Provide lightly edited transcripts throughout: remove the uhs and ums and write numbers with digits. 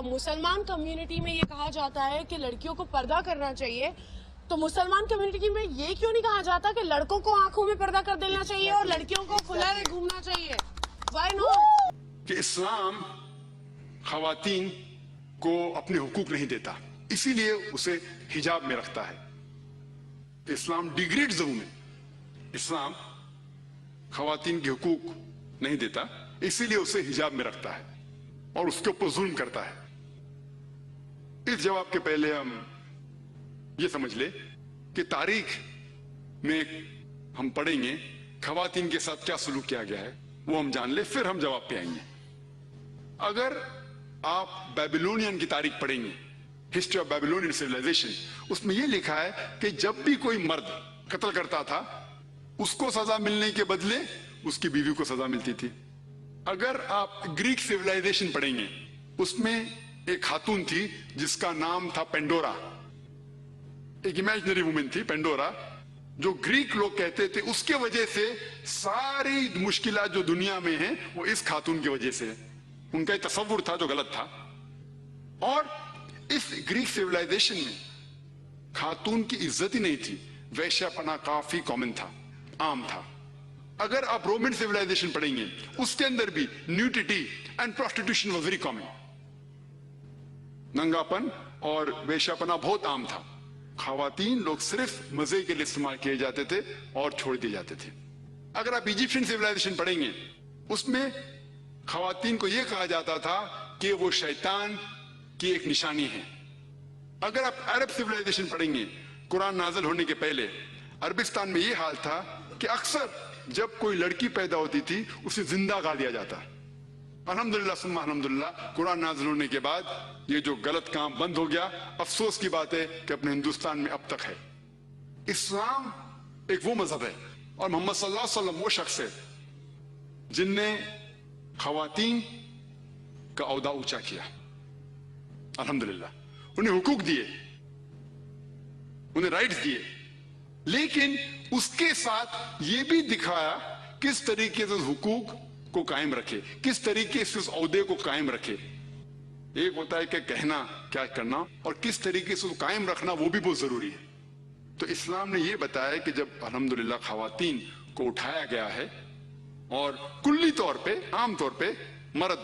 मुसलमान कम्युनिटी में ये कहा जाता है कि लड़कियों को पर्दा करना चाहिए, तो मुसलमान कम्युनिटी में ये क्यों नहीं कहा जाता कि लड़कों को आंखों में पर्दा कर देना चाहिए और लड़कियों को खुला में घूमना चाहिए? Why not? कि इस्लाम खवातीन को अपने हुकूक नहीं देता, इसीलिए उसे हिजाब में रखता है। इस्लाम डिग्रेड्स द वुमेन, इस्लाम खवातीन के हुकूक नहीं देता, इसीलिए उसे हिजाब में रखता है और उसके ऊपर जुल्म करता है। इस जवाब के पहले हम ये समझ ले कि तारीख में हम पढ़ेंगे खवातीन के साथ क्या सलूक किया गया है, वो हम जान ले, फिर हम जवाब पे आएंगे। अगर आप बेबीलोनियन की तारीख पढ़ेंगे, हिस्ट्री ऑफ बेबीलोनियन सिविलाइजेशन, उसमें यह लिखा है कि जब भी कोई मर्द कत्ल करता था उसको सजा मिलने के बदले उसकी बीवी को सजा मिलती थी। अगर आप ग्रीक सिविलाइजेशन पढ़ेंगे, उसमें एक खातून थी जिसका नाम था पेंडोरा, एक इमेजिनरी वुमेन थी पेंडोरा, जो ग्रीक लोग कहते थे उसके वजह से सारी मुश्किलात जो दुनिया में है वो इस खातून की वजह से है। उनका एक तसव्वुर था जो गलत था। और इस ग्रीक सिविलाइजेशन में खातून की इज्जत ही नहीं थी, वैश्यापना काफी कॉमन था, आम था। अगर आप रोमन सिविलाइजेशन पढ़ेंगे, उसके अंदर भी nudity and prostitution was very common, नंगापन और वेश्यापना बहुत आम था। खवातीन लोग सिर्फ मजे के लिए इस्तेमाल किए जाते थे और छोड़ दिए जाते थे। अगर आप इजिप्शियन सिविलाइजेशन पढ़ेंगे, उसमें खवातीन को यह कहा जाता था कि वो शैतान की एक निशानी है। अगर आप अरब सिविलाइजेशन पढ़ेंगे, कुरान नाज़िल होने के पहले अरबिस्तान में यह हाल था कि अक्सर जब कोई लड़की पैदा होती थी उसे जिंदा गा दिया जाता। अल्हम्दुलिल्लाह सुम्मा अल्हम्दुलिल्लाह, कुरान नाज़िल होने के बाद ये जो गलत काम बंद हो गया। अफसोस की बात है कि अपने हिंदुस्तान में अब तक है। इस्लाम एक वो मजहब है और मोहम्मद सल्लल्लाहु अलैहि वसल्लम वो शख्स है जिनने खवातीन का औहदा ऊंचा किया। अल्हम्दुलिल्लाह, उन्हें हुकूक दिए, उन्हें राइट्स दिए, लेकिन उसके साथ ये भी दिखाया किस तरीके से हुकूक को कायम रखे, किस तरीके से उस औहदे को कायम रखे। एक होता है कि कहना क्या करना, और किस तरीके से कायम रखना वो भी बहुत जरूरी है। तो इस्लाम ने ये बताया कि जब अल्हम्दुलिल्लाह खवातीन को उठाया गया है और कुल्ली तौर पे, आम तौर पे मर्द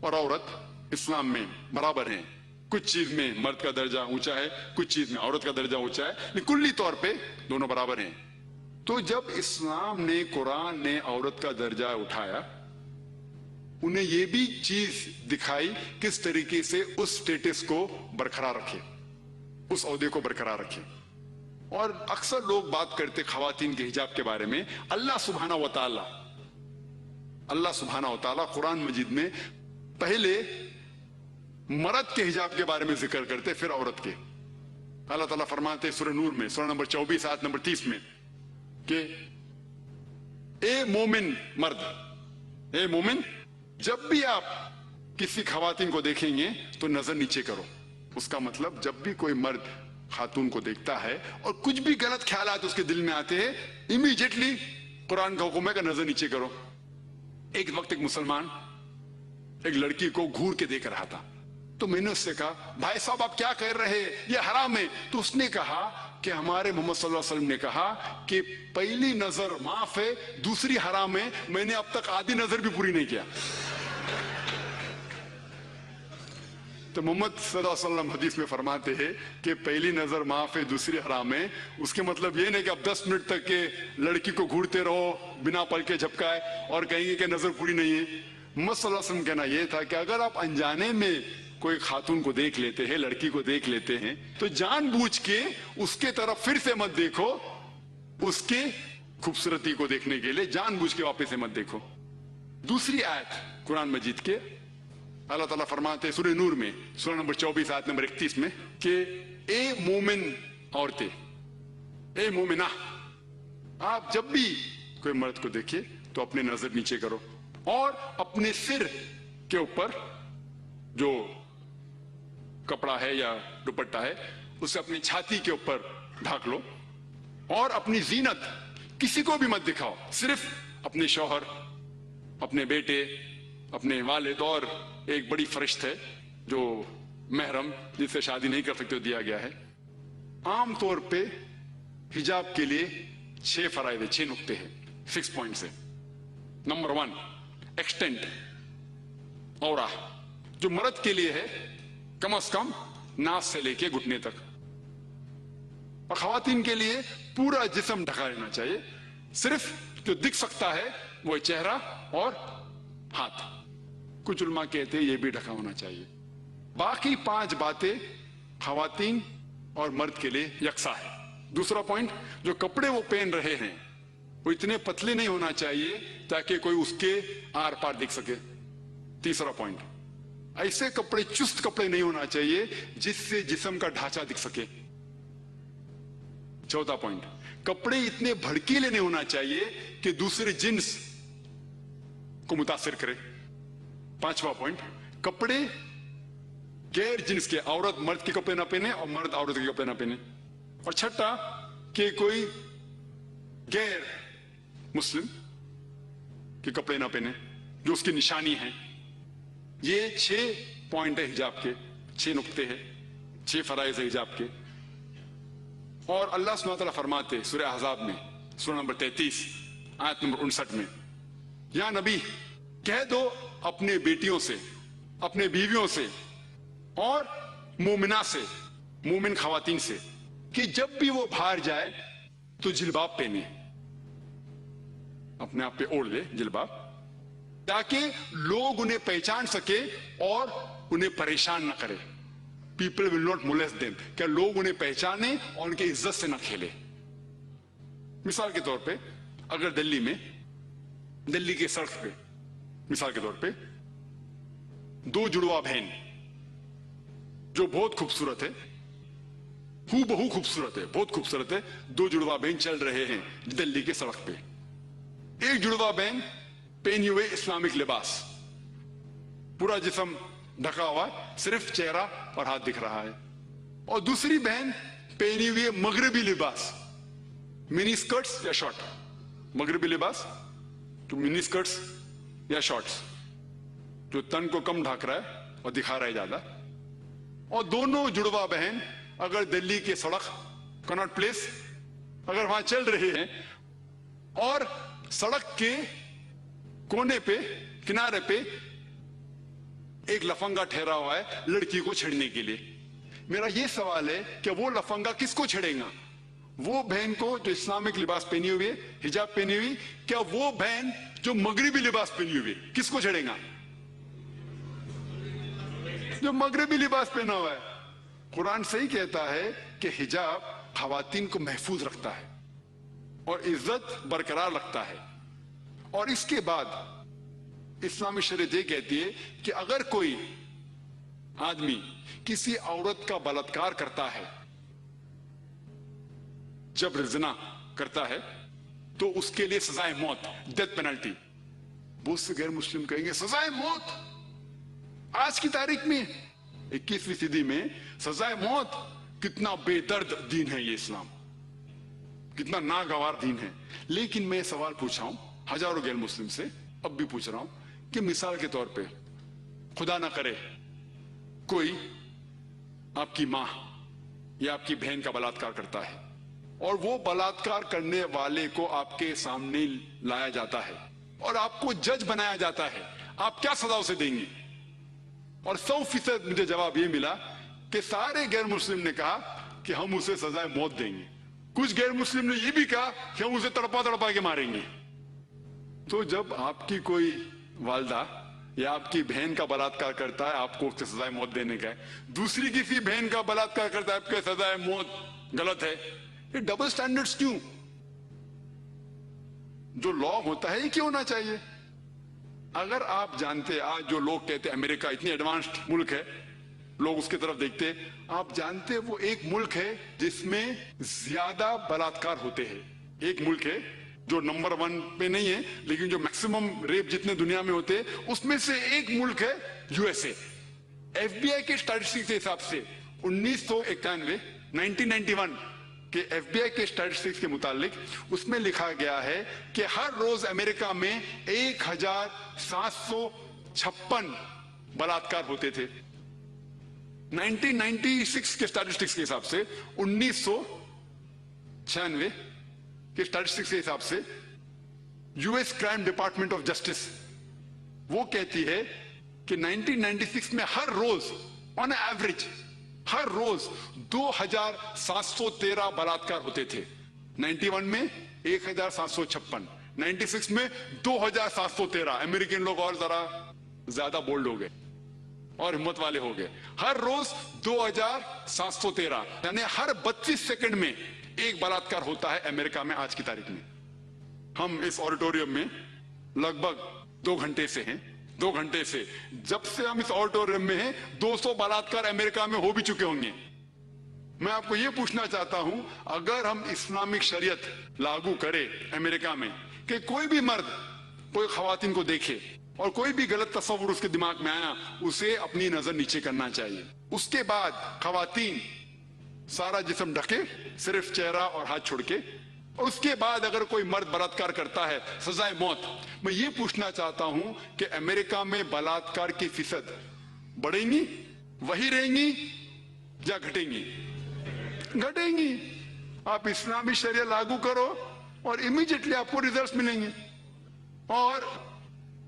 और औरत इस्लाम में बराबर हैं। कुछ चीज में मर्द का दर्जा ऊंचा है, कुछ चीज में औरत का दर्जा ऊंचा है, लेकिन कुल्ली तौर पे दोनों बराबर हैं। तो जब इस्लाम ने, कुरान ने औरत का दर्जा उठाया, उन्हें यह भी चीज दिखाई किस तरीके से उस स्टेटस को बरकरार रखे, उस ओहदे को बरकरार रखे। और अक्सर लोग बात करते खवातीन के हिजाब के बारे में। अल्लाह सुब्हानहू व तआला कुरान मजीद में पहले मर्द के हिजाब के बारे में जिक्र करते, फिर औरत के। अल्लाह ताला फरमाते सूरह नूर में, सूरह नंबर 24 आयत नंबर 30 में कि ए मोमिन मर्द, ए मोमिन, जब भी आप किसी खवातीन को देखेंगे तो नजर नीचे करो। उसका मतलब जब भी कोई मर्द खातून को देखता है और कुछ भी गलत ख्यालात उसके दिल में आते हैं, इमीडिएटली कुरान का हुक्म है कि नजर नीचे करो। एक वक्त एक मुसलमान एक लड़की को घूर के देख रहा था, तो मैंने उससे कहा, भाई साहब आप क्या कर रहे हैं, ये हराम है। तो उसने कहा कि हमारे मोहम्मद सल्लल्लाहु अलैहि वसल्लम ने कहा कि पहली नजर माफ है, दूसरी हराम है। मैंने अब तक आधी नजर भी पूरी नहीं किया। तो मोहम्मद सल्लल्लाहु अलैहि वसल्लम हदीस में फरमाते हैं कि पहली नजर माफ है, दूसरी हराम है। उसके मतलब ये नहीं कि अब 10 मिनट तक के लड़की को घूरते रहो बिना पल के झपकाए और कहेंगे कि नजर पूरी नहीं है। मोहम्मद सल्लल्लाहु अलैहि वसल्लम कहना यह था कि अगर आप अनजाने में कोई खातून को देख लेते हैं, लड़की को देख लेते हैं, तो जानबूझ के उसके तरफ फिर से मत देखो। उसके खूबसूरती को देखने के लिए जानबूझ के वापस से मत देखो। दूसरी आयत कुरान मजीद के अल्लाह ताला फरमाते सूरह नूर में, सूरह नंबर 24 आयत नंबर 31 में कि ए मोमिन औरतें, ए मोमिना, आप जब भी कोई मर्द को देखिए तो अपने नजर नीचे करो और अपने सिर के ऊपर जो कपड़ा है या दुपट्टा है उसे अपनी छाती के ऊपर ढाक लो और अपनी जीनत किसी को भी मत दिखाओ, सिर्फ अपने शौहर, अपने बेटे, अपने वालिद और एक बड़ी फरिश्त है जो महरम जिससे शादी नहीं कर सकते दिया गया है। आमतौर पे हिजाब के लिए 6 फराइद है, 6 नुक्ते हैं, 6 पॉइंट्स है। नंबर 1, एक्सटेंट औरा, जो मर्द के लिए है कम से कम नास से लेके घुटने तक, और खवातीन के लिए पूरा जिस्म ढका रहना चाहिए। सिर्फ जो दिख सकता है वो चेहरा और हाथ। कुछ उलमा कहते हैं ये भी ढका होना चाहिए। बाकी 5 बातें खवातीन और मर्द के लिए यकसा है। दूसरा पॉइंट, जो कपड़े वो पहन रहे हैं वो इतने पतले नहीं होना चाहिए ताकि कोई उसके आर पार दिख सके। तीसरा पॉइंट, ऐसे कपड़े, चुस्त कपड़े नहीं होना चाहिए जिससे जिस्म का ढांचा दिख सके। चौथा पॉइंट, कपड़े इतने भड़कीले नहीं होना चाहिए कि दूसरे जिन्स को मुतासिर करे। 5वां पॉइंट, कपड़े गैर जिन्स के, औरत मर्द के कपड़े ना पहने और मर्द औरत के कपड़े ना पहने। और छठा, कि कोई गैर मुस्लिम के कपड़े ना पहने जो उसकी निशानी है। ये 6 पॉइंट है हिजाब के, 6 नुक्ते हैं, 6 फराइज है हिजाब के। और अल्लाह सुब्हानहू व तआला फरमाते सूरह अहज़ाब में, सूरह नंबर 33 आयत नंबर 59 में, या नबी कह दो अपने बेटियों से, अपने बीवियों से और मोमिना से, मोमिन खवातीन से, कि जब भी वो बाहर जाए तो जिलबाब पहने, अपने आप पे ओढ़ ले जिलबाब, ताकि लोग उन्हें पहचान सके और उन्हें परेशान ना करे। People will not molest them, क्या लोग उन्हें पहचाने और उनकी इज्जत से ना खेले। मिसाल के तौर पे अगर दिल्ली में, दिल्ली के सड़क पे मिसाल के तौर पे 2 जुड़वा बहन जो बहुत खूबसूरत है, हूबहू खूबसूरत है, बहुत खूबसूरत है, 2 जुड़वा बहन चल रहे हैं दिल्ली के सड़क पे। एक जुड़वा बहन पहनी हुए इस्लामिक लिबास, पूरा जिस्म ढका हुआ, सिर्फ चेहरा और हाथ दिख रहा है। और दूसरी बहन पहनी हुई मगरबी लिबास, मिनी स्कर्ट्स या शॉर्ट, मगरबी लिबास तो मिनी स्कर्ट्स या शॉर्ट्स, जो तन को कम ढक रहा है और दिखा रहा है ज्यादा। और दोनों जुड़वा बहन अगर दिल्ली के सड़क, कनॉट प्लेस, अगर वहां चल रहे हैं और सड़क के कोने पे, किनारे पे एक लफंगा ठहरा हुआ है लड़की को छेड़ने के लिए, मेरा यह सवाल है कि वो लफंगा किसको छेड़ेगा? वो बहन को जो इस्लामिक लिबास पहनी हुई है, हिजाब पहनी हुई, क्या वो बहन जो मगरिबी लिबास पहनी हुई है किसको छेड़ेगा? जो मगरिबी लिबास पहना हुआ है। कुरान सही कहता है कि हिजाब खवातीन को महफूज रखता है और इज्जत बरकरार रखता है। और इसके बाद इस्लामी शरीयत ये कहती है कि अगर कोई आदमी किसी औरत का बलात्कार करता है, जबर ज़िना करता है, तो उसके लिए सजाए मौत, डेथ पेनल्टी। बहुत से गैर मुस्लिम कहेंगे सजाए मौत, आज की तारीख में 21वीं सदी में सजाए मौत, कितना बेदर्द दीन है ये इस्लाम, कितना नागवार दीन है। लेकिन मैं सवाल पूछा हूं हजारों गैर मुस्लिम से, अब भी पूछ रहा हूं कि मिसाल के तौर पे खुदा ना करे कोई आपकी मां या आपकी बहन का बलात्कार करता है और वो बलात्कार करने वाले को आपके सामने लाया जाता है और आपको जज बनाया जाता है, आप क्या सजा उसे देंगे? और 100% मुझे जवाब ये मिला कि सारे गैर मुस्लिम ने कहा कि हम उसे सजाए मौत देंगे। कुछ गैर मुस्लिम ने ये भी कहा कि हम उसे तड़पा तड़पा के मारेंगे। तो जब आपकी कोई वालदा या आपकी बहन का बलात्कार करता है, आपको उससे सजाए मौत देने का है, दूसरी किसी बहन का बलात्कार करता है, आपके सजाए मौत गलत है। ये डबल स्टैंडर्ड्स क्यों? जो लॉ होता है ये क्यों होना चाहिए? अगर आप जानते, आज जो लोग कहते हैं अमेरिका इतनी एडवांस्ड मुल्क है, लोग उसकी तरफ देखते, आप जानते वो एक मुल्क है जिसमें ज्यादा बलात्कार होते हैं। एक मुल्क है जो नंबर 1 पे नहीं है, लेकिन जो मैक्सिमम रेप जितने दुनिया में होते हैं उसमें से एक मुल्क है यूएसए। एफबीआई के स्टैटिस्टिक्स के हिसाब से 1991 1991 के एफबीआई के स्टैटिस्टिक्स के मुतालिक उसमें लिखा गया है कि हर रोज अमेरिका में 1756 बलात्कार होते थे। 1996 के स्टैटिस्टिक्स के हिसाब से, 1996 के स्टैटिस्टिक्स के हिसाब से US crime department of justice वो कहती है कि 1996 में हर रोज ऑन एवरेज हर रोज 2713 बलात्कार होते थे। 91 में 1756, 96 में 2713। अमेरिकन लोग और जरा ज्यादा बोल्ड हो गए और हिम्मत वाले हो गए। हर रोज 2713, यानी हर 32 सेकंड में एक बलात्कार होता है अमेरिका में आज की तारीख में। हम इस ऑडिटोरियम में लगभग 2 घंटे से हैं। 2 घंटे से जब से हम इस ऑडिटोरियम में हैं 200 बलात्कार अमेरिका में हो भी चुके होंगे। मैं आपको यह पूछना चाहता हूं, अगर हम इस्लामिक शरीयत लागू करें अमेरिका में कि कोई भी मर्द कोई खवातीन को देखे और कोई भी गलत तस्वुर उसके दिमाग में आया, उसे अपनी नजर नीचे करना चाहिए। उसके बाद खवातीन सारा जिस्म ढके, सिर्फ चेहरा और हाथ छोड़ के। उसके बाद अगर कोई मर्द बलात्कार करता है, सजाए मौत। मैं ये पूछना चाहता हूं कि अमेरिका में बलात्कार की फीसद बढ़ेंगी, वही रहेंगी या घटेंगी? घटेंगी। आप इस्लामी शरिया लागू करो और इमीडिएटली आपको रिजल्ट्स मिलेंगे। और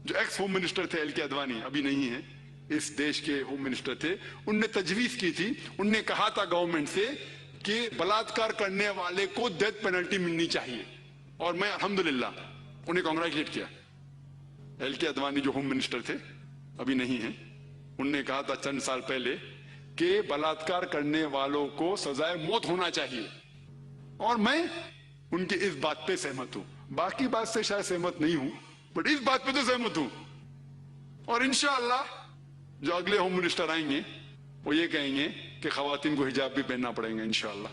जो एक्स होम मिनिस्टर थे एल के अडवाणी, अभी नहीं है, इस देश के होम मिनिस्टर थे, उनने तजवीज की थी, उनने कहा था गवर्नमेंट से कि बलात्कार करने वाले को डेथ पेनल्टी मिलनी चाहिए। और मैं अल्हम्दुलिल्लाह उन्हें कांग्रेचुलेट किया। एल के अडवाणी जो होम मिनिस्टर थे, अभी नहीं है, उनने कहा था चंद साल पहले कि बलात्कार करने वालों को सजाए मौत होना चाहिए। और मैं उनकी इस बात पे सहमत हूं। बाकी बात से शायद सहमत नहीं हूं, बट इस बात पे तो सहमत हूं। और इंशाअल्लाह जो अगले होम मिनिस्टर आएंगे वो ये कहेंगे कि खवातीन को हिजाब भी पहनना पड़ेगा इंशाअल्लाह।